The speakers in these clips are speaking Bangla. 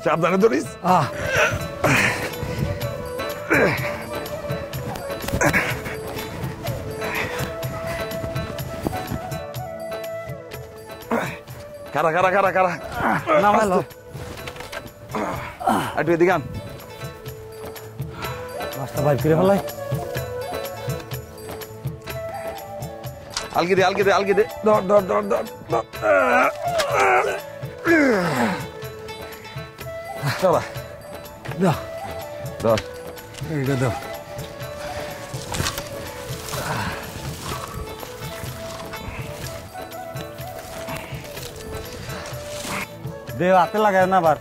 সাবধানে ধরিস। খারা খারা খারা খারা নামালো একটু এদিকে আন। মাছটা বাইর করে ফেলাই। আলগি দে আলগি দে আলগি দে। ধর ধর ধর ধর চলা ধর এইটা দাও। দে হাতে লাগায় না আবার।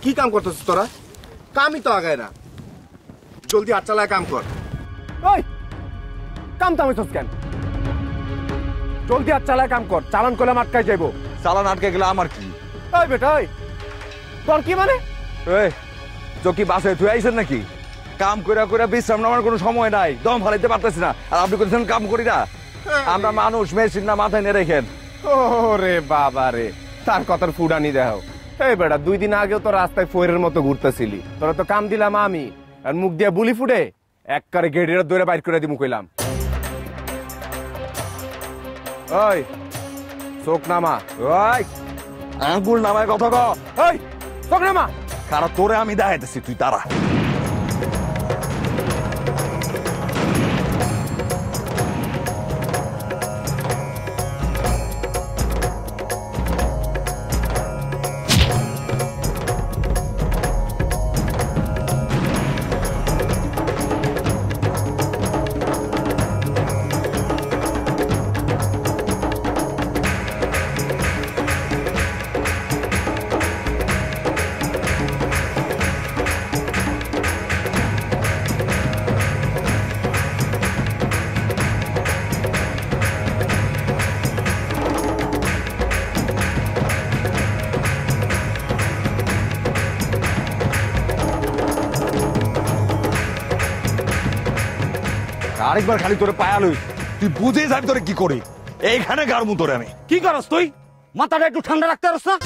কি কাম করতেছিস তোরা? কামই তো আগায় না। জলদি হাত চালায় কাম কর। ওই কাম থামাইছস কেন? জলদি হাত চালায় কাম কর, চালান করলে আটকায় যাইব। চালান আটকে গেলে আমার কি? ওই বেটা ওই তোর কি মানে? এই চকি বাসে তুই আইছেন নাকি? কাম কইরা কইরা বিশ্রাম নেওয়ার কোনো সময় নাই, দম ফালাইতে পারতেছি না। আর আপনি করছেন কাম করি না? আমরা মানুষ, মেশিন না, মাথায় নিয়ে রেখেন। ওরে বাবা রে, তার কথার ফুডানি দেও। এই বেটা 2 দিন আগেও তো রাস্তায় ফয়ের মতো ঘুরতেছিলি, তোরা তো কাম দিলাম আমি, আর মুখ দিয়ে বুলি ফুটে একবারে গেড়ের দৌড়ে বাইর করে দিমু কইলাম। ওই চোখ নামা। ওই আঙ্গুল নামায় কথা কও। ওই চোখ নামা। কারণ তোরে আমি দেখাইতেছি, তুই তারা। আরেকবার খালি তোরে পায়া লই, তুই বুঝে যাবি তোরে কি করি। এইখানে গাড়মু তোরে আমি। কি করস তুই? মাথাটা একটু ঠান্ডা রাখতে পারস না?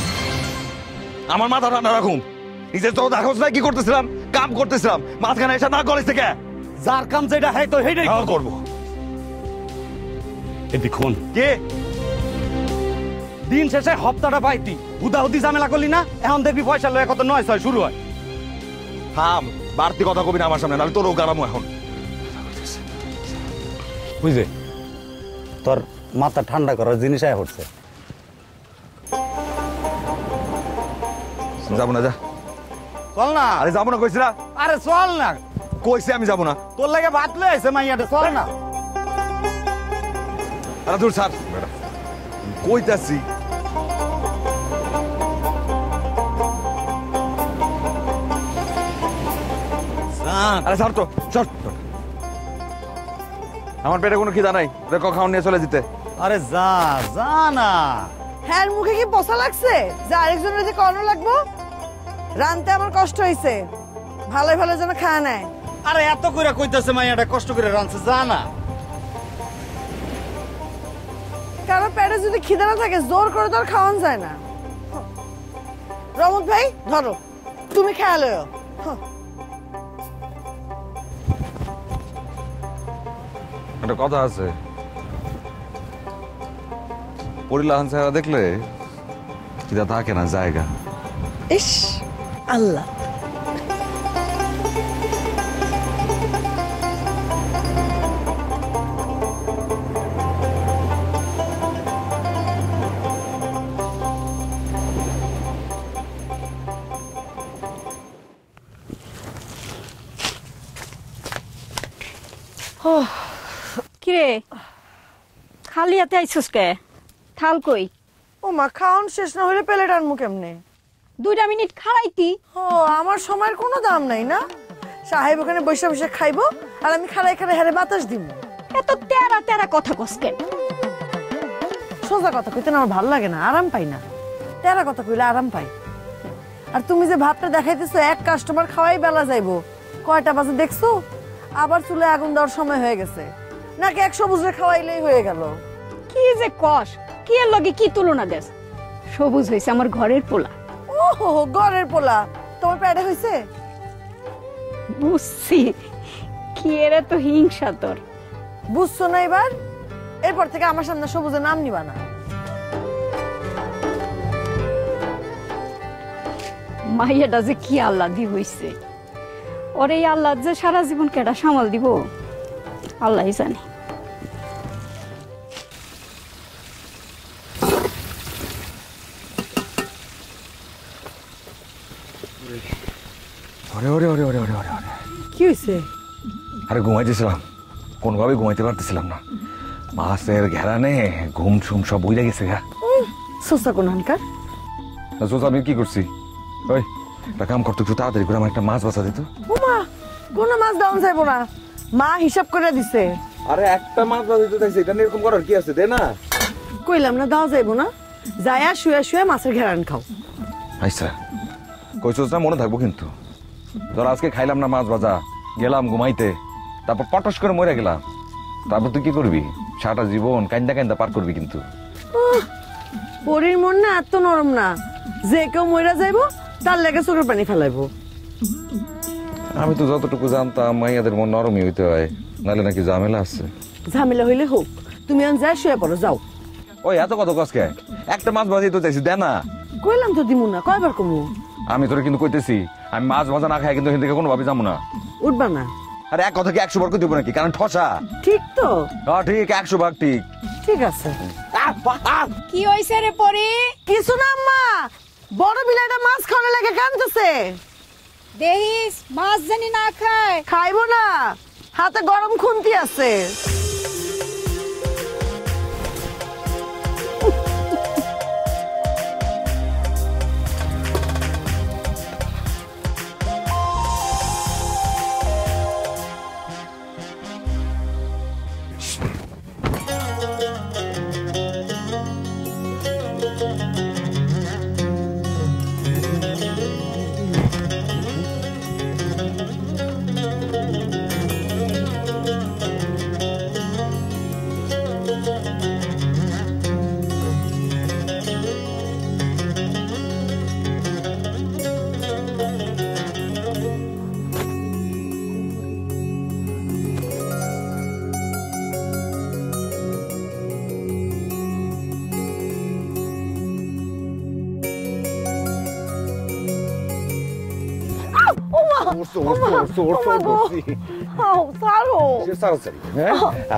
আমার মাথা ঠান্ডা রাখুন। নিজের তো দেখোস না কি করতেছিলাম, কাম করতেছিলাম, মাঝখানে এসে না করিস থেকে। যার কাম যেটা হয় তো সেইটাই করবো। দেখুন কে দিন শেষে হপ্তাটা পাইতি হুদাহুদি ঝামেলা করলি না, এখন দেখবি পয়সা লয়ে কত 9-6 শুরু হয়। থাম, বাড়তি কথা কবি না আমার সামনে, নাহলে তোরও গারামো এখন। বুঝলে তোর মাথা ঠান্ডা করার জিনিস আয় হচ্ছে। যাবো না, যা চল না। আরে যাবো না কইছি না। আরে চল না কইছি আমি যাবো না। তোর লাগে ভাত লয়ে আইছে মাইয়াটা, চল না। আরে দূর ছাড়, কইতাছি। আরে ছাড় তো, চল। আমার পেটে কোনো খিদা নাই, দেখো খাওয়ান নিয়ে চলে যেতে। আরে যা যা না। হ্যাঁ মুখে কি পচা লাগছে যে আরেকজনের যে কর্ণ লাগবো? রানতে আমার কষ্ট হইছে, ভালো ভালো যেন খায় নেয়। আরে এত করে কইতাছে মাইয়াটা কষ্ট করে রানছে, যা না। কারো পেটে যদি খিদা না থাকে জোর করে তো আর খাওয়ান যায় না। রমত ভাই ধরো, তুমি খেয়া লও। একটা কথা আছে, পরিলাহান সাহেবা দেখলে খিদা থাকে না জায়গা। ইস আল্লাহ। কিরে খালি হাতে আইছস কে? থাল কই? ও মা, খাওন শেষ না হলে প্লেট আনমু কেমনে? 2 মিনিট খাড়াইতি। ও আমার সময়ের কোনো দাম নাই না? সাহেব ওখানে বসে বসে খাইবো আর আমি খাড়াই খাড়াই হারে বাতাস দিব। এত তেরা তেরা কথা কস কেন? সোজা কথা কইতে না আমার ভালো লাগে না, আরাম পাই না। তেরা কথা কইলে আরাম পাই। আর তুমি যে ভাবটা দেখাইতেছো এক কাস্টমার খাওয়াই বেলা যাইবো, কয়টা বাজে দেখছো? আবার চুলে আগুন দেওয়ার সময় হয়ে গেছে, নাকি 100 বুঝে খাওয়াইলেই হয়ে গেল? কি যে কস, কি এর লগে কি তুলনা দেস? সবুজ হইছে আমার ঘরের পোলা। ওহো, ঘরের পোলা তোমার পেটে হইছে? বুঝছি, কি এর তো হিংসা তোর। বুঝছো না এবার? এরপর থেকে আমার সামনে সবুজের নাম নিবা না। মাইয়াটা যে কি আল্লাহ দি হইছে, ওর এই আল্লাহ যে সারা জীবন কেডা সামাল দিব আল্লাহই জানে। ওরে ওরে ওরে ওরে ওরে ওরে ওরে। কি হইছে? আরে ঘুমাইতেছিলাম, কোনোভাবে ঘুমাইতে পারতেছিলাম না। মাছের ঘেরানে ঘুম সুম সব বইলে গেছে গা। সোসা কোন হানকার? সোজা আমি কি করছি? ওই একটা কাম করতো, একটু তাড়াতাড়ি করে আমার একটা মাছ বাঁচা দিত। ওমা, কোন মাছ দাম যাইবো না, মা হিসাব করে দিছে। আরে একটা মাছ বাঁচা দিতে চাইছে, এটা এরকম করার কি আছে? দে না। কইলাম না দাও যাইবো না, যায়া শুয়ে শুয়ে মাছের ঘেরান খাও। আচ্ছা কইছস না, মনে থাকবো কিন্তু। ধর আজকে খাইলাম না মাছ ভাজা, গেলাম ঘুমাইতে, তারপর পটস করে মরে গেলাম, তারপর তুই কি করবি? সারাটা জীবন কান্দা কান্দা পার করবি কিন্তু। পরির মন না এত নরম না, যে কেউ মইরা যাইবো তার লেগে চোখের পানি ফেলাইবো। আমি তো যতটুকু জানতাম মাইয়াদের মন নরমই হইতে হয়, নাহলে নাকি ঝামেলা আছে। ঝামেলা হইলে হোক, তুমি আন যা শুয়ে পড়ো, যাও। ওই এত কত কসকে, একটা মাছ ভাজি তো চাইছি, দে না। কইলাম তো দিমু না, কয়বার কমু? আমি তোরে কিন্তু কইতেছি, আমি মাছ ভাজা না খাই কিন্তু এখান থেকে কোনোভাবে যাবো না। উঠবা না? আরে এক কথা কি 100 বার কই দিব নাকি? কারণ ঠসা। ঠিক তো? হ্যাঁ ঠিক, 100 ভাগ ঠিক। ঠিক আছে। কি হইছে রে পরি? কিছু না আম্মা, বড় বিলাইটা মাছ খাওয়ার লাগে কাঁদতেছে। দেহিস মাছ জানি না খায়। খাইবো না, হাতে গরম খুন্তি আছে।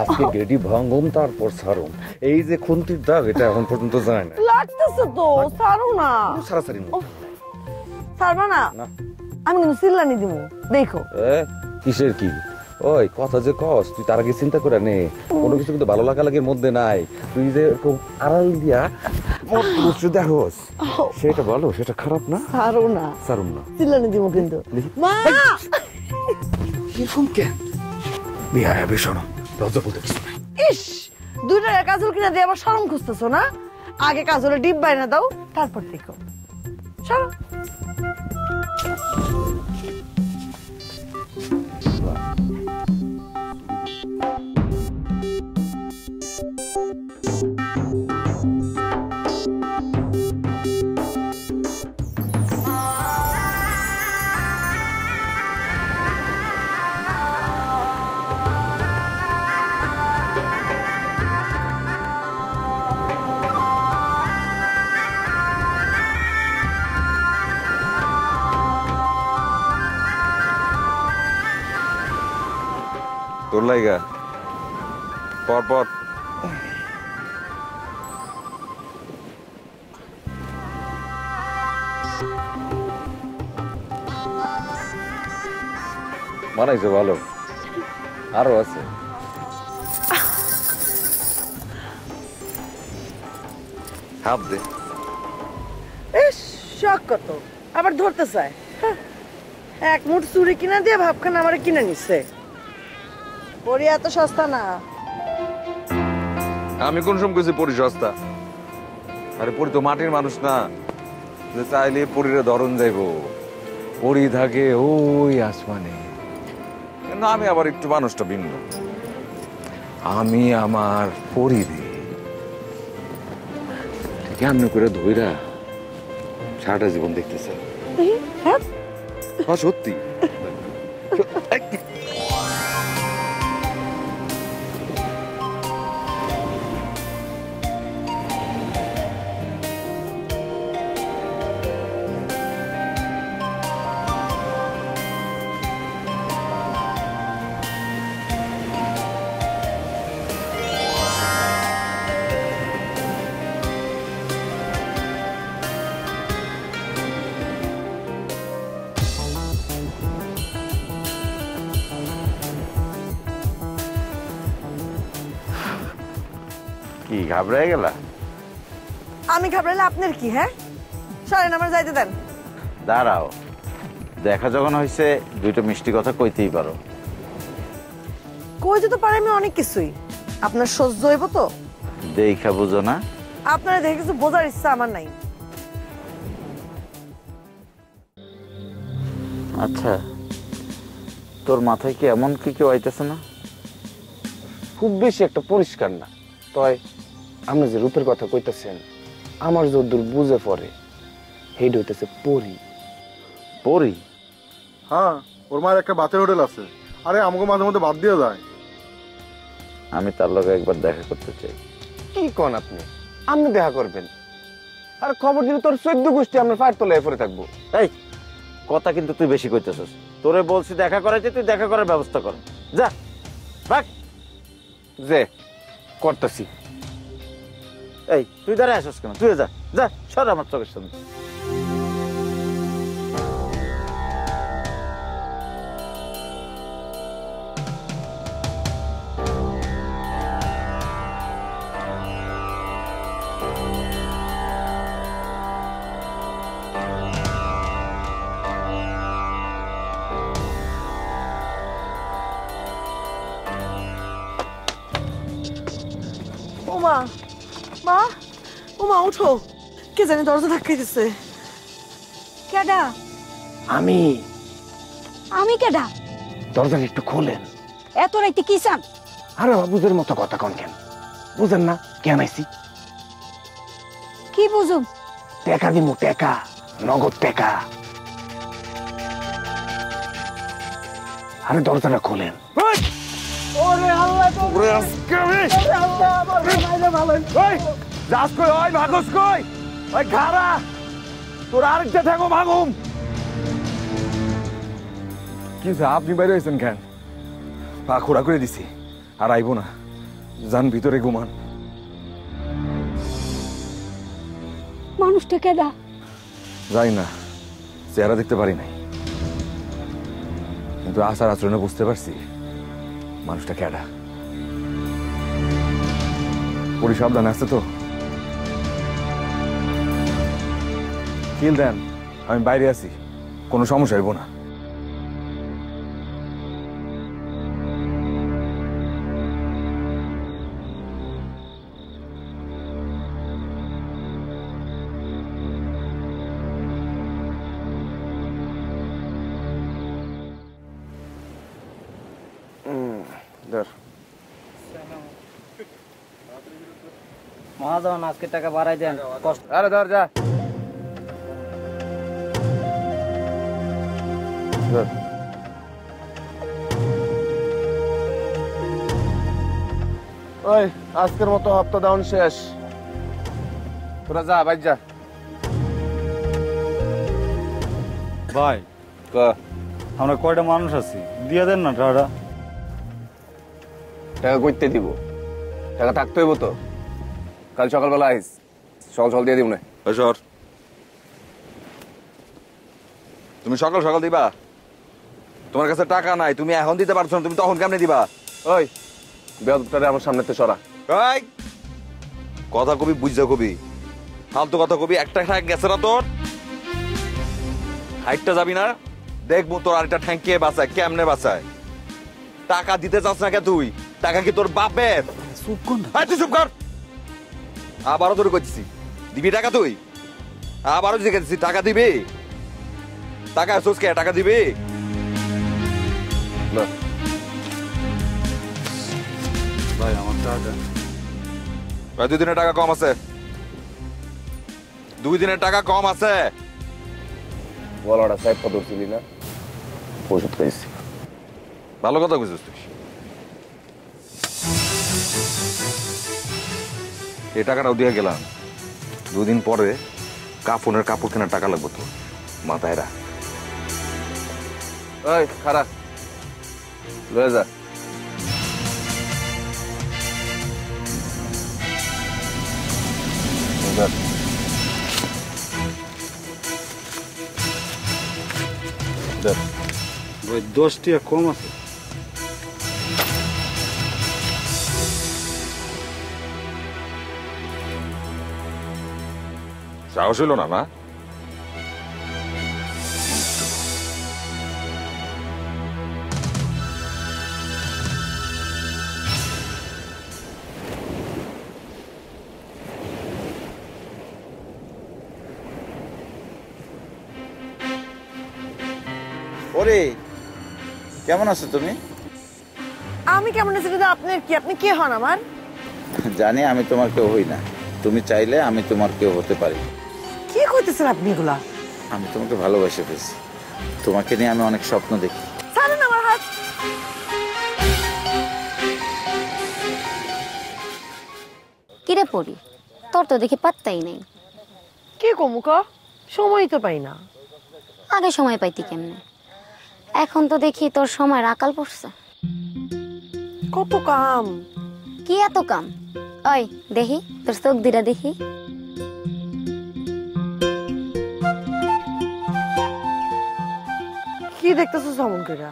আজকে গেডি ভাঙম তারপর সারুম, এই যে খুন্তির দাগ এটা এখন পর্যন্ত যায় না। লাগতেছে তো, ছাড়ো না। সারাসারি ছাড়বা না? আমি কিন্তু চিল্লানি দিব, দেখো। কিসের কি? ওই কথা যে কস, তুই তার আগে চিন্তা করে নে, কোনো কিছু কিন্তু ভালো লাগা লাগের মধ্যে নাই। তুই যে এরকম আড়াল দিয়া দেখোস, সেটা বলো, সেটা খারাপ না? ছাড়ো না, সারুম না, চিল্লানি দিব কিন্তু। মা এরকম কেন? বিহার ভীষণ লজ্জা বলতে কিছু নাই। ইস, 2 টাকা কাজল কিনা দিয়ে আবার শরম খুঁজতেছো না? আগে কাজলের ডিপ বাইনা দাও, তারপর দেখো। সরো। তোর লাইগা পর পর বানাইছো ভালো, আরো আছে। হাত দে। ইস, শখ কত, আবার ধরতে চায়। হ্যাঁ, এক মুঠ চুরি কিনা দিয়ে ভাবখানা আমার কিনে নিচ্ছে। পরি এত সস্তা না। আমি কোন সময় কইছি পরি সস্তা? আরে পরি তো মাটির মানুষ না, যে চাইলে পরীরে ধরন যাইব। পরি থাকে ওই আসমানে, কিন্তু আমি আবার একটু মানুষটা ভিন্ন। আমি আমার পরিরে কেমন করে ধইরা সারাটা জীবন দেখতে চাই। হ্যাঁ সত্যি। কি ঘাবড়ে গেলা? আমি ঘাবড়ালে আপনার কি? হ্যাঁ সরেন, আমার যাইতে দেন। দাঁড়াও, দেখা যখন হয়েছে দুইটা মিষ্টি কথা কইতেই পারো। কইতে তো পারে আমি অনেক কিছুই, আপনার সহ্য হইব তো? দেখা বুঝো না? আপনারা দেখে কিছু বোঝার ইচ্ছা আমার নাই। আচ্ছা, তোর মাথায় কি এমন কি কেউ আইতেছে না? খুব বেশি একটা পরিষ্কার না, তয় আপনি যে রূপের কথা কইতেছেন আমার যদ্দূর বুঝে পড়ে হেড হইতেছে পরি। পরি? হ্যাঁ, ওর মায়ের একটা বাতের হোটেল আছে। আরে আমাকে মাঝে মধ্যে বাদ দিয়ে যায়। আমি তার লগে একবার দেখা করতে চাই। কি কন আপনি? আপনি দেখা করবেন? আর খবর দিলে তোর 14 গোষ্ঠী আমরা ফায়ার তোলায় পড়ে থাকবো। এই কথা কিন্তু তুই বেশি কইতেছস। তোরে বলছি দেখা করাইতে, তুই দেখা করার ব্যবস্থা কর। যা ভাগ। যে করতেছি। এই তুই দাঁড়ায় আসস কেন? তুই যা, যা সর আমার চোখের সামনে। ওমা, মা, ওমা উঠো, কে জানি দরজা ধাক্কাই দিচ্ছে। কেডা? আমি। আমি কেডা? দরজাটা একটু খোলেন। এত রাইতে কি চান? আরে বুঝের মতো কথা কন কেন? বুঝেন না কেন আইছি? কি বুঝুম? টাকা দিমু, টাকা, নগদ টাকা। আরে দরজাটা খোলেন। আপনি বাইরে হয়েছেন কেন? পা খোড়া করে দিছি, আর আইবো না। যান ভিতরে ঘুমান। মানুষটা কেডা? যাই না, চেহারা দেখতে পারি নাই, কিন্তু আচার আচরণে বুঝতে পারছি মানুষটা কেডা। পরি সাবধান আছে তো? কিল দেন, আমি বাইরে আছি, কোনো সমস্যা হইব না। মহাজন আজকে টাকা বাড়াই দেন। আরে ধর যা। ওই আজকের মতো হপ্তা দাউন শেষ, তোরা যা বাইর যা। ভাই আমরা কয়টা মানুষ আছি, দিয়ে দেন না টাকাটা। টাকা কইতে দিব? টাকা থাকতে হইব তো। কাল সকালবেলা আইস, সকাল দিয়ে দিব না। সর, তুমি সকাল সকাল দিবা? তোমার কাছে টাকা নাই, তুমি এখন দিতে পারছো না, তুমি তখন কেমনে দিবা? ওই বেয়াদবটারে আমার সামনে তো সরা। এই কথা কবি বুঝা কবি, ফালতু কথা কবি। একটা ঠ্যাং গেছে না তোর, হাইটটা যাবি না? দেখবো তোর আরেকটা ঠ্যাং কে বাঁচায়, কেমনে বাঁচায়। টাকা দিতে চাস না কে তুই? টাকা কি তোর বাপের? চুপ কর না। তুই চুপ কর। আবারও তোর কইছি, দিবি টাকা তুই? আবারও জিজ্ঞেস টাকা দিবি? টাকা আসোস কে? টাকা দিবি না? ভাই আমার টাকা ভাই 2 দিনের টাকা কম আছে, 2 দিনের টাকা কম আছে। গলাটা সাইড কত ছিলি না? ওষুধ খাইছি। ভালো কথা বুঝছিস তুই। এই টাকাটাও দিয়ে গেলাম, 2 দিন পরে কাফনের কাপড় কেনার টাকা লাগবে তো, মাথায় রাখ। ওই খারাপ লয়ে যা। ভাই 10 টাকা কম আছে। সাহস হইল না? না ওরে কেমন আছো তুমি? আমি কেমন আছি দাদা? আপনার কি? আপনি কে হন আমার? জানি আমি তোমার কেউ হই না, তুমি চাইলে আমি তোমার কেউ হতে পারি। কি কইতেছেন আপনি এগুলা? আমি তোমাকে ভালোবেসে ফেলছি, তোমাকে নিয়ে আমি অনেক স্বপ্ন দেখি। ছাড়েন আমার হাত। কিরে পড়ি, তোর তো দেখি পাত্তাই নেই। কি কমুক, সময় তো পাই না। আগে সময় পাইতি কেমনে? এখন তো দেখি তোর সময় আকাল পড়ছে। কত কাম। কি এত কাম? ওই দেখি তোর চোখ দিটা দেখি। কি দেখতেছো সমন কইরা?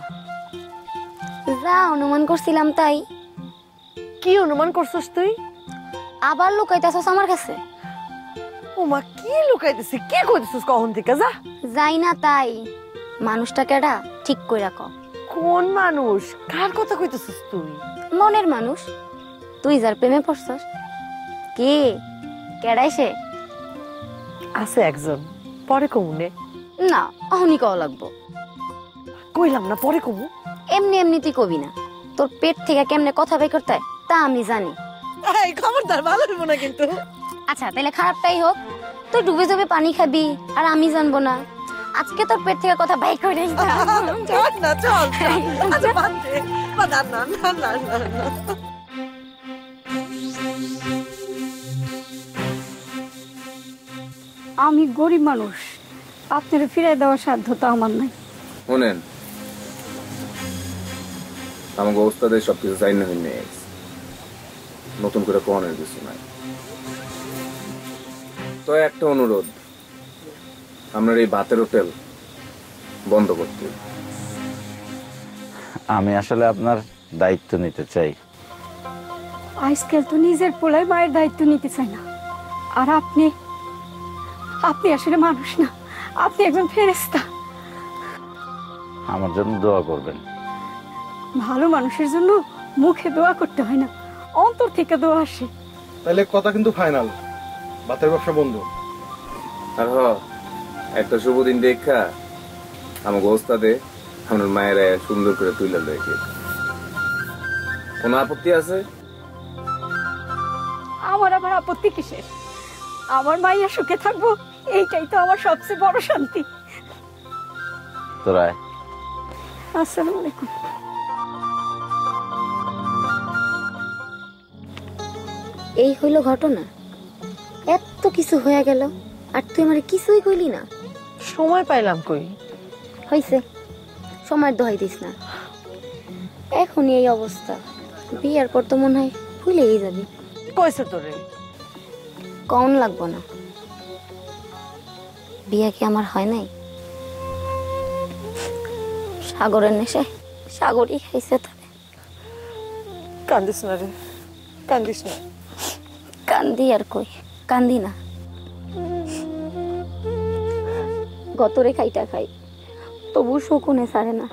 যা অনুমান করছিলাম তাই। কি অনুমান করছস তুই? আবার লুকাইতেছস আমার কাছে? ও মা, কি লুকাইতেছিস? কি কইতেছিস কখন থেকে? যা। যাই না তাই। মানুষটা কেডা ঠিক কইরা ক। কোন মানুষ? কার কথা কইতেছিস তুই? মনের মানুষ, তুই যার প্রেমে পড়ছস। কে কেডাই সে? আছে একজন, পরে কমুনে। না অহনি কও লাগবো। কইলাম না পরে কমু। এমনি এমনি তুই কবি না, তোর পেট থেকে কেমনে কথা বের করতে হয় তা আমি জানি। এই খবরদার, ভালো হইব না কিন্তু। আচ্ছা তাহলে খারাপটাই হোক, তুই ডুবে ডুবে পানি খাবি আর আমি জানবো না। আজকে তোর পেট থেকে কথা বাইক করে চল না, চল। আচ্ছা বাদ দে। না না না না না। আমি গরিব মানুষ, আপনার ফিরাই দেওয়ার সাধ্য তো আমার নাই। শোনেন, আমাকে ওস্তাদের সবকিছু চাই না হইনে নতুন করে কোনের কিছু নাই। তো একটা অনুরোধ, আপনার এই ভাতের হোটেল বন্ধ করতে। আমি আসলে আপনার দায়িত্ব নিতে চাই। আজকাল তো নিজের পোলায় মায়ের দায়িত্ব নিতে চায় না। আর আপনি আপনি আসলে মানুষ না, আপনি একজন ফেরেশতা। আমার জন্য দোয়া করবেন। ভালো মানুষের জন্য মুখে দোয়া করতে হয় না, অন্তর থেকে দোয়া আসে। তাহলে কথা কিন্তু ফাইনাল, ভাতের ব্যবসা বন্ধ। আর একটা শুভ দিন দেখা আমাকে ওস্তাদে আমার মায়েরা সুন্দর করে তুলে রেখে। কোনো আপত্তি আছে? আমার আবার আপত্তি কিসের? আমার মাইয়া সুখে থাকবো, এইটাই তো আমার সবচেয়ে বড় শান্তি। তোরা আসসালামু আলাইকুম। এই হইল ঘটনা? এত কিছু হয়ে গেল আর তুই আমার কিছুই কইলি না? সময় পাইলাম কই? হইছে, সময় দোহাই দিস না। এখনই এই অবস্থা, বিয়ার পর তো মনে হয় ভুলেই যাবি। কইছে তোরে? কম লাগবো না। বিয়া কি আমার হয় নাই? সাগরের নেশায় সাগরই খাইছে তবে। কান্দিস না রে, কান্দিস না। কান্দি আর কই, কান্দি না। গতরে খাইটা খাই, তবু শকুনে ছাড়ে না।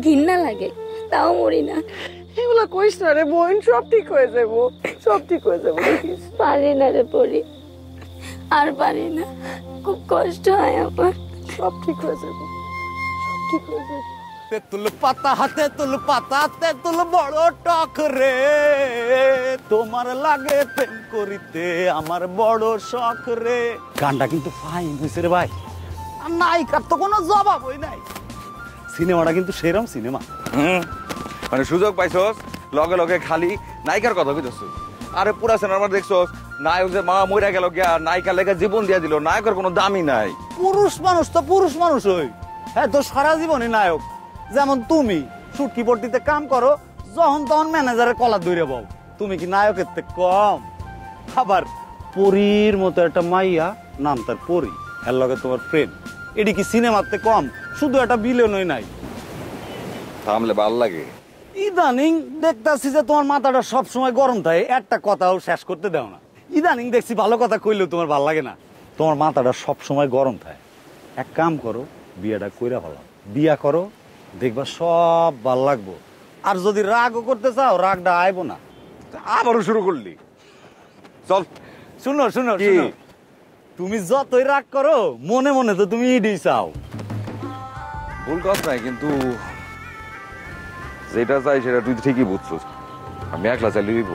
ঘৃণা লাগে, তাও মরি না। এগুলা কইস না রে বোন, সব ঠিক হয়ে যাবো, সব ঠিক হয়ে যাবো। পারি না রে পড়ি, আর পারি না, খুব কষ্ট হয় আমার। সব ঠিক হয়ে যাবে, সব ঠিক হয়ে যাবে। তেঁতুল পাতা হাতে তুল পাতা তেঁতুল বড় টক রে, তোমার লাগে প্রেম করিতে আমার বড় শখ রে। গানটা কিন্তু ফাইন হয়েছে রে ভাই, আর নায়িকার তো কোনো জবাবই নাই। সিনেমাটা কিন্তু সেরম সিনেমা। মানে সুযোগ পাইছস লগে লগে খালি নায়িকার কথা কইতেছ। আরে পুরা সিনেমা দেখছস নায়ক যে মা মইরা গেল গিয়া নায়িকা লেগে জীবন দিয়া দিল, নায়কের কোনো দামই নাই। পুরুষ মানুষ তো পুরুষ মানুষ হই, হ্যাঁ তো সারা জীবনই নায়ক। যেমন তুমি সুটকি পট্টিতে কাম করো, যখন তখন ম্যানেজারের কলার ধরে বউ, তুমি কি নায়কের থেকে কম? আবার পরীর মতো একটা মাইয়া, নাম তার পরী, এর লগে তোমার প্রেম, এটি কি সিনেমাতে কম? শুধু একটা বিলেনই নাই। থামলে ভাল লাগে। ইদানিং দেখতাছি যে তোমার মাথাটা সব সময় গরম থাকে, একটা কথাও শেষ করতে দাও না। ইদানিং দেখছি ভালো কথা কইলেও তোমার ভাল লাগে না, তোমার মাথাটা সব সময় গরম থাকে। এক কাম করো, বিয়েটা কইরা ফেলাও, বিয়া করো, দেখবা সব ভাল লাগবো। আর যদি রাগও করতে চাও, রাগটা আইবো না। আবারও শুরু করলি, চল। শুনো শুনো শুনো, তুমি যতই রাগ করো মনে মনে তো তুমি ইডি চাও। ভুল কথা নাই, কিন্তু যেটা চাই সেটা তুই ঠিকই বুঝছিস। আমি একলা চাইলে দিব।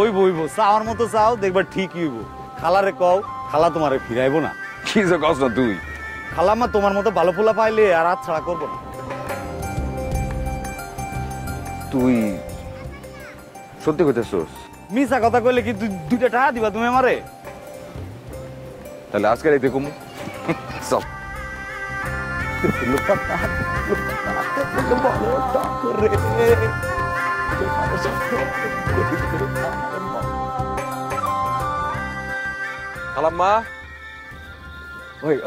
ওইবো চাওয়ার মতো চাও, দেখবা ঠিকই হইব। খালারে কও, খালা তোমারে ফিরাইবো না। কি যে কস না তুই। খালাম্মা তোমার মতো ভালো পোলা পাইলে আর হাত ছাড়া করবো না। তুই সত্যি কইতেছস? মিছা কথা কইলে কি দুইটা টাকা দিবা তুমি আমারে? তাহলে আজকে রাইতে কমু, চল। খালাম্মা,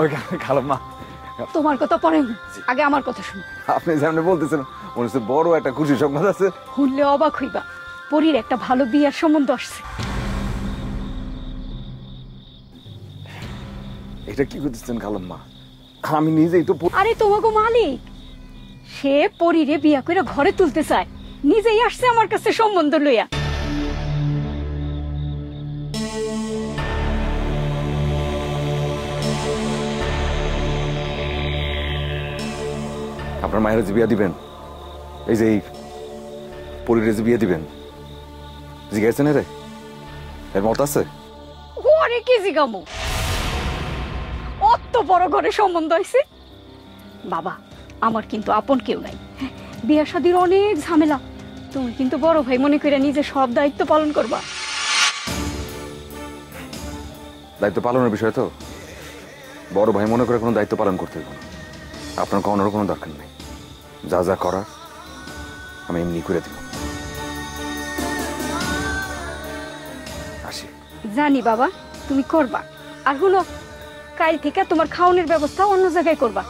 ওই খালাম্মা, তোমার কথা পরে না, আগে আমার কথা শুনো। আপনি যেমন বলতেছেন মনে হচ্ছে বড় একটা খুশি সংবাদ আছে। শুনলে অবাক হইবা, পরীর একটা ভালো বিয়ার সম্বন্ধ আসছে। এটা কি করতেছেন খালাম্মা? আমি নিজেই তো। আরে তোমাকে মালিক, সে পরীরে বিয়া করে ঘরে তুলতে চায়, নিজেই আসছে আমার কাছে সম্বন্ধ লইয়া। আপনার মায়ের যে বিয়া দিবেন, এই যে পরিরে যে বিয়ে দিবেন, জিজ্ঞাসেন রে এর মত আছে? ঘরে কি জিগামো, অত বড় ঘরে সম্বন্ধ হয়েছে। বাবা, আমার কিন্তু আপন কেউ নাই, বিয়া শাদির অনেক ঝামেলা। তুমি কিন্তু বড় ভাই মনে করে নিজে সব দায়িত্ব পালন করবা। দায়িত্ব পালনের বিষয় তো বড় ভাই মনে করে কোনো দায়িত্ব পালন করতে হবে না। আপনার কখনোর কোনো দরকার নেই, যা যা করার আমি এমনি করে দিব। আসি। জানি বাবা, তুমি করবা। আর হলো, কাল থেকে তোমার খাওয়ানোর ব্যবস্থা অন্য জায়গায় করবা।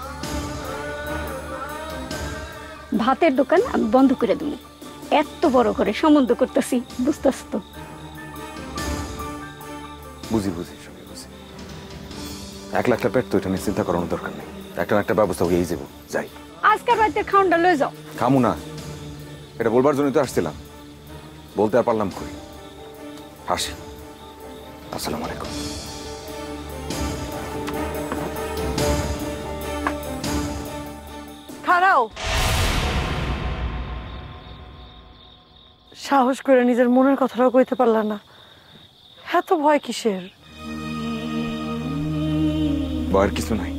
ভাতের দোকান আমি বন্ধ করে দেবো। এত বড় করে সম্বন্ধ করতেছি, বুঝতেছ তো? বুঝি বুঝি, সবই বুঝি। 1 লাখ পেট তো, এটা নিয়ে চিন্তা করানোর দরকার নেই। একটা না একটা ব্যবস্থা হয়েই যাবো। যাই, আজকের বাড়িতে খাওয়ানটা লয়ে যাও। খামু না, এটা বলবার জন্যই তো আসছিলাম, বলতে আর পারলাম কই। আসি, আসসালামু আলাইকুম। খাড়াও, সাহস করে নিজের মনের কথাটাও কইতে পারলা না, এত ভয় কিসের? ভয়ের কিছু নাই,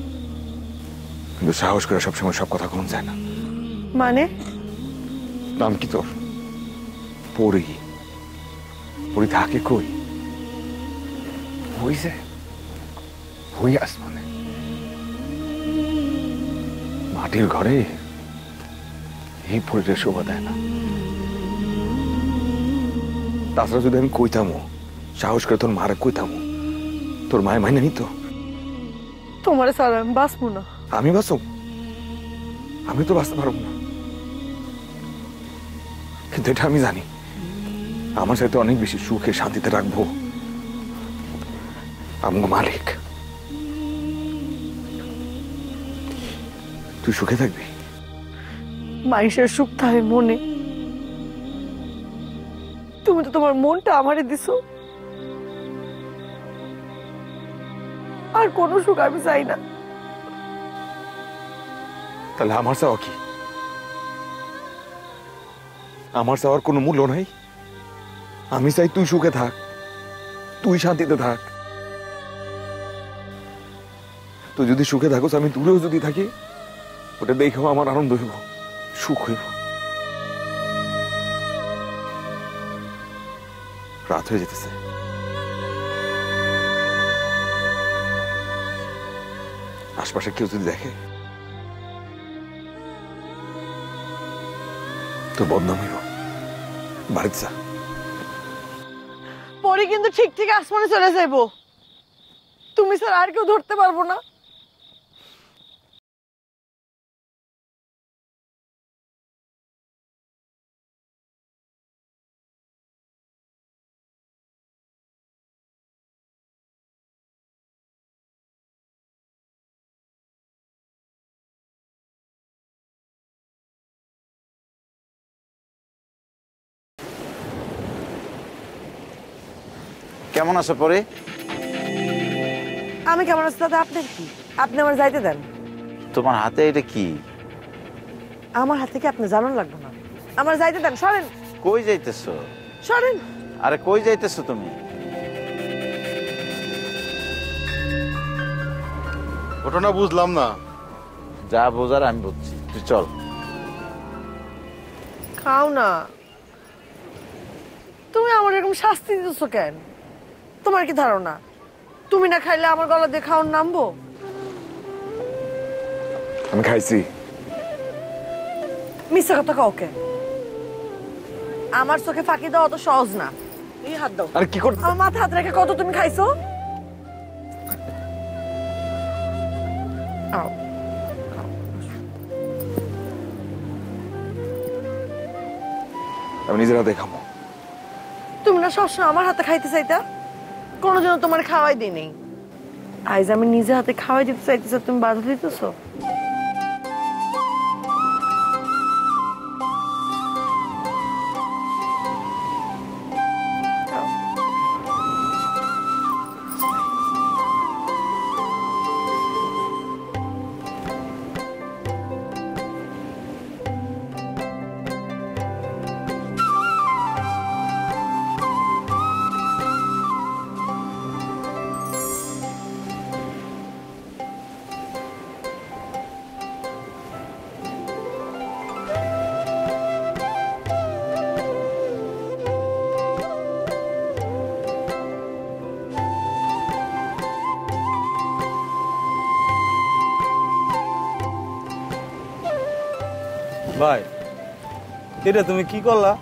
কিন্তু সাহস করে সবসময় সব কথা কোন যায় না। মানে? নাম কি তোর? পরি। পরি থাকে কই? হইছে হই আসমানে, মাটির ঘরে। এই পরিটা শোভা দেয় না। তাছাড়া যদি আমি কইতামো, সাহস করে তোর মারে কইতামো, তোর মায়ের মাইনে নিত? তোমার ছাড়া আমি বাঁচবো না। আমি বাঁচব? আমি তো বাঁচতে পারবো না, কিন্তু এটা আমি জানি আমার সাথে অনেক বেশি সুখে শান্তিতে রাখবো আমগো মালিক। তুই সুখে থাকবি। মানুষের সুখ থাকে মনে, তুমি তো তোমার মনটা আমারে দিছো। আর কোনো সুখ আমি চাই না। তাহলে আমার চাওয়া কি? আমার চাওয়ার কোনো মূল্য নাই? আমি চাই তুই সুখে থাক, তুই শান্তিতে থাক। তুই যদি সুখে থাকোস, আমি দূরেও যদি থাকি, ওটা দেখেও আমার আনন্দ হইব, সুখ হইব। রাত হয়ে যেতেছে, আশপাশে কেউ যদি দেখে তো বদনাম হইব। বাড়িতে যা। পরে কিন্তু ঠিক ঠিক আসমানে চলে যাইবো, তুমি স্যার আর কেউ ধরতে পারবো না। কেমন আছো পরে? আমি কেমন আছি তাতে আপনার কি? আপনি আমার যাইতে দেন। তোমার হাতে এটা কি? আমার হাত থেকে আপনি জানান লাগবে না, আমার যাইতে দেন। সরেন। কই যাইতেছো? সরেন। আরে কই যাইতেছো তুমি? ঘটনা বুঝলাম না। যা বোঝার আমি বুঝছি, তুই চল। খাও না। তুমি আমার এরকম শাস্তি দিতেছো কেন? তোমার কি ধারণা তুমি না খাইলে আমার গলা দিয়ে খাওয়ার নামবো? আমি খাইছি। মিথ্যা কথা কাউকে। আমার চোখে ফাঁকি দেওয়া অত সহজ না। এই হাত দাও। আরে কি করতে? আমার মাথা হাত রেখে কত তুমি খাইছো? আও। আমি নিজের হাতে খাবো। তুমি না সবসময় আমার হাতে খাইতে চাইতা, কোনোদিনও তোমার খাওয়াই দিই নেই। আজ আমি নিজে হাতে খাওয়াই দিতে চাইতেছো, তুমি বাধা দিতেছো। ভাই, এটা তুমি কি করলা?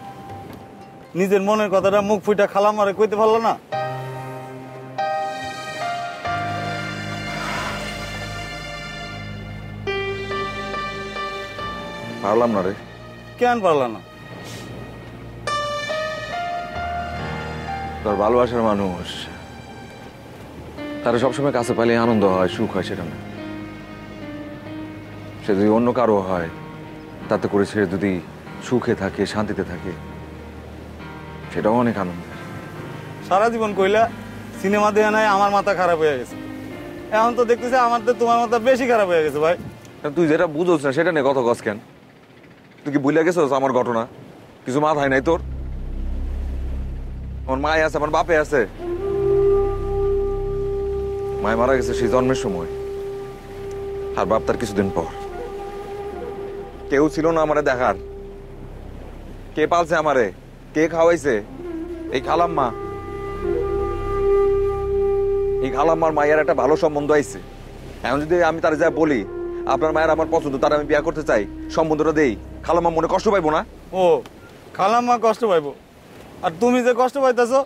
নিজের মনের কথাটা মুখ ফুটা খালাম আরে কইতে পারলো না? পারলাম না রে। কেন পারলা না? তোর ভালোবাসার মানুষ, তারা সবসময় কাছে পাইলে আনন্দ হয়, সুখ হয়, সেটা না। সে যদি অন্য কারো হয়, তাতে করে সে যদি সুখে থাকে, শান্তিতে থাকে, সেটাও অনেক আনন্দ। সারা জীবন কইলা সিনেমা দেয়া নাই, আমার মাথা খারাপ হয়ে গেছে। এখন তো দেখতেছি আমার তো তোমার মাথা বেশি খারাপ হয়ে গেছে ভাই। তুই যেটা বুঝোস না সেটা নিয়ে কত গছ কেন? তুই কি বুঝলে গেছোস আমার ঘটনা? কিছু মাথায় নাই তোর? আমার মায় আছে, আমার বাপে আছে। মায় মারা গেছে সেই জন্মের সময়, আর বাপ তার কিছুদিন পর। কেউ ছিল না আমারে দেখার। কে পালছে আমারে, কে খাওয়াইছে? এই খালাম্মা। এই খালাম্মার মায়ের একটা ভালো সম্বন্ধ আইছে। এখন যদি আমি তার যা বলি আপনার মায়ের আমার পছন্দ, তার আমি বিয়ে করতে চাই, সম্বন্ধটা দেই, খালাম্মা মনে কষ্ট পাইবো না? ও, খালাম্মা কষ্ট পাইবো, আর তুমি যে কষ্ট পাইতেছো।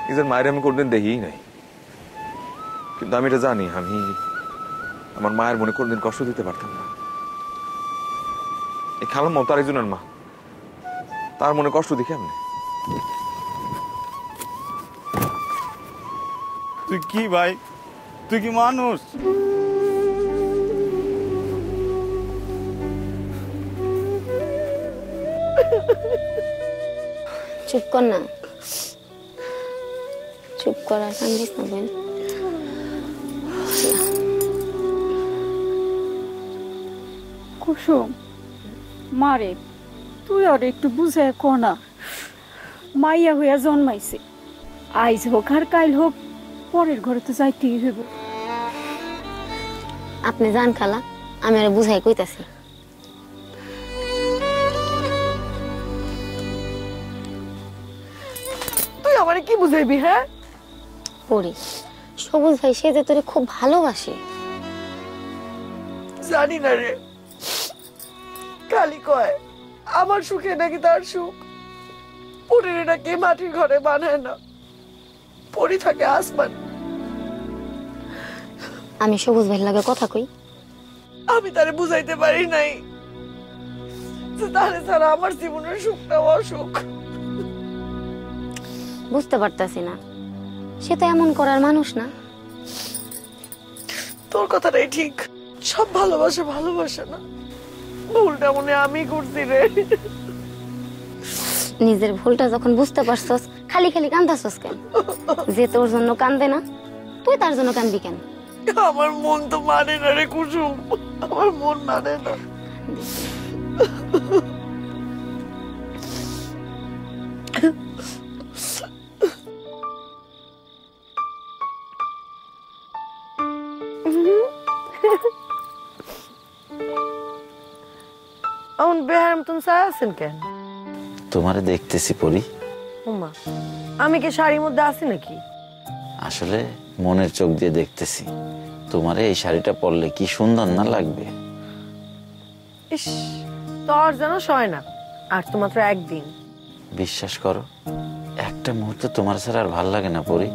নিজের মায়ের আমি কোনদিন দেখিই নাই, কিন্তু আমি এটা জানি আমি আমার মায়ের মনে কোনদিন কষ্ট দিতে পারতাম না। এই খালাম্মা তার একজনের মা, তার মনে কষ্ট দেখে আমি। তুই কি ভাই, তুই কি মানুষ? চুপ কর না, চুপ কর, আর কান্দিস না বোন। কুসুম মারে, তুই আর একটু বুঝে কো না, মাইয়া হইয়া জন্মাইছে, আইজ হোক আর কাইল হোক পরের ঘরে তো যাইতেই হইব। আপনি জান খালা, আমি আর বুঝাই কইতাছি। তুই আমারে কি বুঝাইবি? হ্যাঁ, পড়ি সবুজ ভাই সে যে তোরে খুব ভালোবাসে। জানি না রে, খালি কয় আমার সুখে নাকি তার সুখ, পরির নাকি মাটির ঘরে বানায় না, পরি থাকে আসমান। আমি সবুজ ভাইয়ের লাগে কথা কই, আমি তারে বুঝাইতে পারি নাই যে তারে ছাড়া আমার জীবনের সুখটা অসুখ। বুঝতে পারতাছি না, সে তো এমন করার মানুষ না। তোর কথাটাই ঠিক, সব ভালোবাসা ভালোবাসা না, ভুলটা মনে আমি করছি রে। নিজের ভুলটা যখন বুঝতে পারছস খালি খালি কান্দাছস কেন? যে তোর জন্য কান্দে না, তুই তার জন্য কান্দবি কেন? আমার মন তো মানে না রে কুসুম, আমার মন মানে না। অন বেহার মতন চাই আছেন কেন? তোমারে দেখতেছি পরি। ওমা, আমি কি শাড়ির মধ্যে আছি নাকি? আসলে মনের চোখ দিয়ে দেখতেছি, তোমারে এই শাড়িটা পরলে কি সুন্দর না লাগবে। ইস, তোর যেন সয় না, আর তো মাত্র একদিন। বিশ্বাস করো, একটা মুহূর্ত তোমার ছাড়া আর ভাল লাগে না পরি।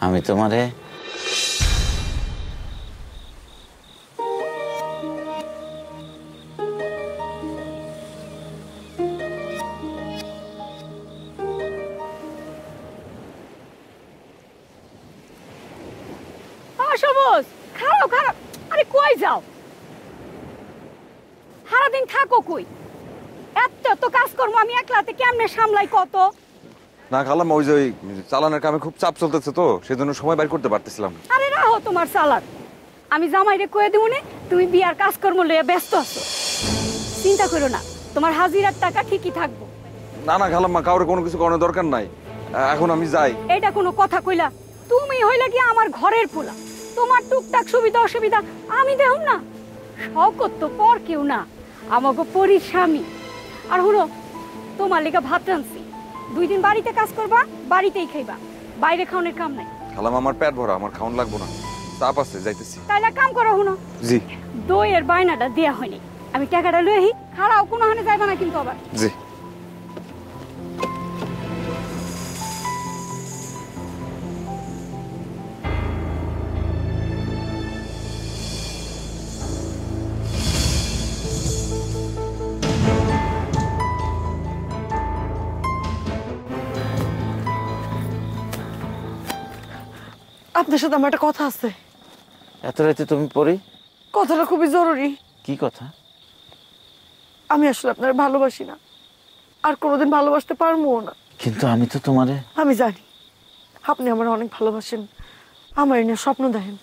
আমি তোমারে সবুজ, খারাপ খারাপ, আরে কই যাও? সারাদিন থাকো কই? এত তো কাজকর্ম আমি একলাতে কেমনে সামলাই কত? না খালাম, ওই যে ওই চালানের কামে খুব চাপ চলতেছে, তো সেজন্য সময় বের করতে পারতেছিলাম না। আরে রাহো তোমার চালাক, আমি জামাইরে কয়ে দেবো নে তুমি বিয়ার কাজকর্ম লইয়া ব্যস্ত আছো। চিন্তা করো না, তোমার হাজিরার টাকা ঠিকই থাকবো। না না খালাম্মা, কাউরে কোনো কিছু করানোর দরকার নাই, এখন আমি যাই। এটা কোনো কথা কইলা? তুমি হইলা কি আমার ঘরের পোলা, তোমার টুকটাক সুবিধা অসুবিধা আমি দেহুম না? শকত তো পর কেউ না, আমাকে পরির স্বামী। আর হলো তোমার লেগে ভাত রাঁধছি, 2 দিন বাড়িতে কাজ করবা, বাড়িতেই খাইবা, বাইরে খাওয়ানোর কাম নাই। খালাম, আমার পেট ভরা, আমার খাওন লাগবো না, চাপ আছে, যাইতেছি। তাইলে কাম করো, হুনো জি। দইয়ের বায়নাটা দেয়া হয়নি, আমি টাকাটা লই আহি, খারাও কোনো হানে যাইবা না কিন্তু আবার। জি। আপনার সাথে আমার একটা কথা আছে। এত রাতে তুমি পরি? কথাটা খুবই জরুরি। কি কথা? আমি আসলে আপনার ভালোবাসি না, আর কোনোদিন ভালোবাসতে পারবো না। কিন্তু আমি তো তোমারে। আমি জানি আপনি আমার অনেক ভালোবাসেন, আমার নিয়ে স্বপ্ন দেখেন।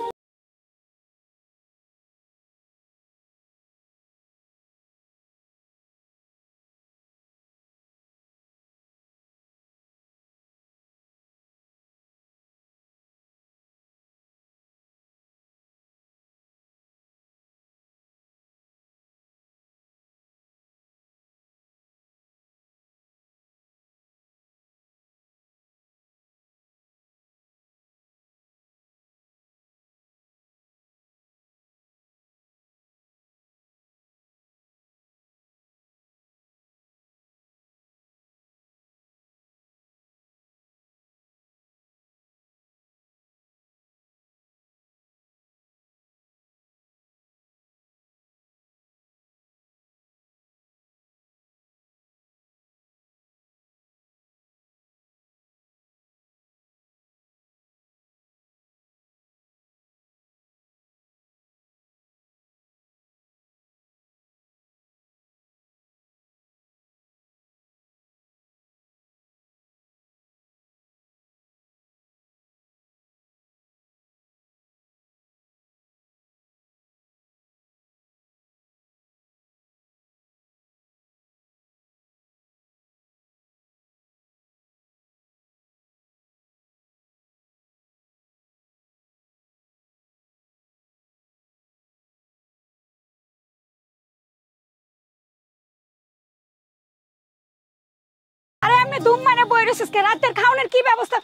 এখানে দুম মানে বই রয়েছিস কে? রাতের খাওয়ানোর কি ব্যবস্থা?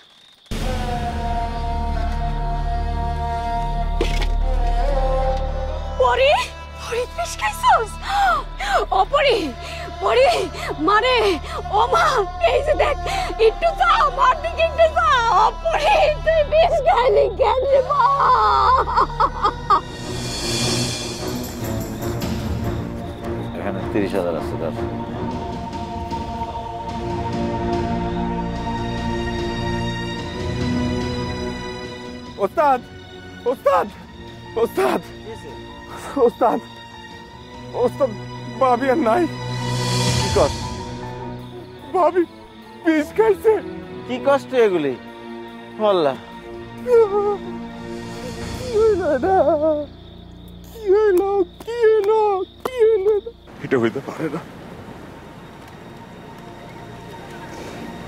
পরি পরি ফিশ খাইছস? ও পরি পরি মারে ও মা, এই যে দেখ একটু চা মার দিকে একটু চা। ও পরি তুই ফিশ খাইলি কেন রে মা? এখানে 30,000 আছে তার। ওস্তাদ ওস্তাদ ওস্তাদ ওস্তাদ ওস্তাদ ভাবি আর নাই। কি কষ্ট? ভাবি বিষ খাইছে। কি কষ্ট এগুলি? আল্লাহ, এটা হইতে পারে না,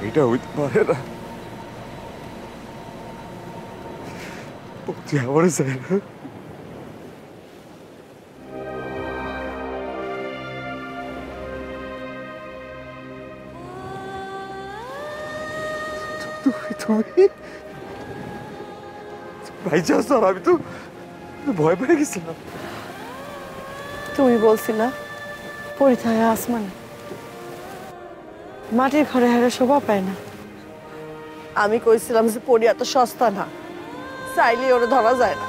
এটা হইতে পারে না। তুই আমারও চাই না। তুমি ভাই যাস, আর আমি তো ভয় পেয়ে গেছিলাম। তুমি বলছিলা পরিথায় আসমানে, মাটির ঘরে হেরে শোভা পায় না। আমি কইছিলাম যে পরি এত সস্তা না, চাইলে ওরে ধরা যায় না।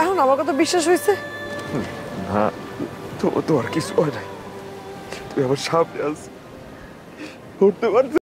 এখন আমার কথা বিশ্বাস হয়েছে? না, তো আর কিছু হয় নাই। তুই আমার সামনে আস, উঠতে পারছিস?